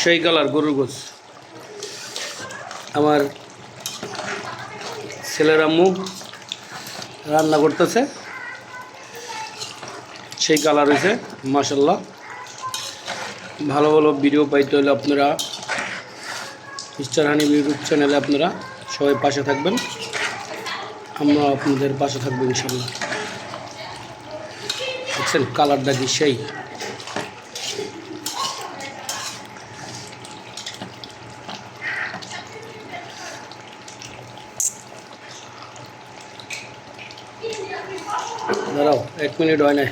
সেই কালার গরুর গোস। আমার ছেলের আম্মু রান্না করতেছে, সেই কালার হয়েছে মাশাল্লাহ। ভালো ভালো ভিডিও পাইতে হলে আপনারা মিস্টার হানি ইউটিউব চ্যানেলে আপনারা সবাই পাশে থাকবেন, আমরা আপনাদের পাশে থাকবো ইনশাল্লাহ। দেখছেন কালারটা কি সেই। দাঁড়াও 1 মিনিট হয় না।